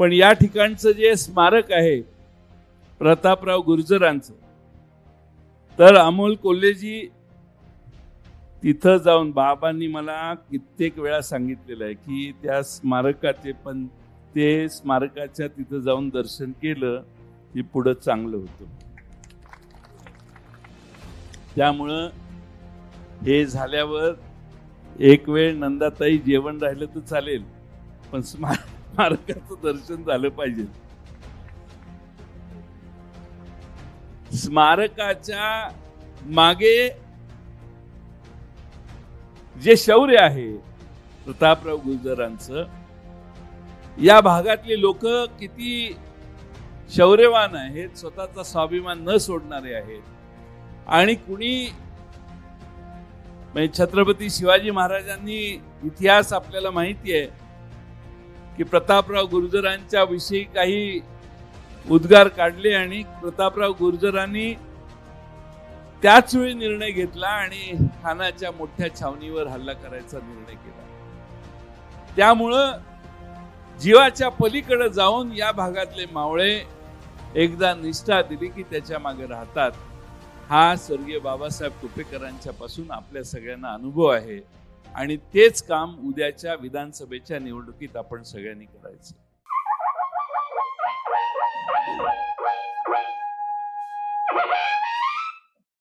पण या ठिकाणचं जे स्मारक आहे प्रतापराव गुर्जरांचं, तर अमोल कोल्हेजी तिथं जाऊन बाबांनी मला कित्येक वेळा सांगितलेलं आहे की त्या स्मारकाचे पण ते स्मारकाच्या तिथं जाऊन दर्शन केलं की पुढं चांगलं होतं. त्यामुळं हे झाल्यावर एक वेळ नंदाताई जेवण राहिलं तर चालेल, पण स्मारकाचं दर्शन झालं पाहिजे. स्मारकाच्या मागे जे शौर्य आहे प्रतापराव गुर्जरांचं, या भागातले लोक किती शौर्यवान आहेत, स्वतःचा स्वाभिमान न सोडणारे आहेत. आणि कुणी म्हणजे छत्रपती शिवाजी महाराजांनी इतिहास आपल्याला माहिती आहे की प्रतापराव गुर्जरांच्या विषयी काही उद्गार काढले आणि प्रतापराव गुर्जरांनी त्याच वेळी निर्णय घेतला आणि ठाण्याच्या मोठ्या छावणीवर हल्ला करायचा निर्णय केला. त्यामुळं जीवाच्या पलीकडे जाऊन या भागातले मावळे एकदा निष्ठा दिली की त्याच्या मागे राहतात. हा स्वर्गीय बाबासाहेब कुपेकरांच्या पासून आपल्या सगळ्यांना अनुभव आहे आणि तेच काम उद्याच्या विधानसभेच्या निवडणुकीत आपण सगळ्यांनी करायचं.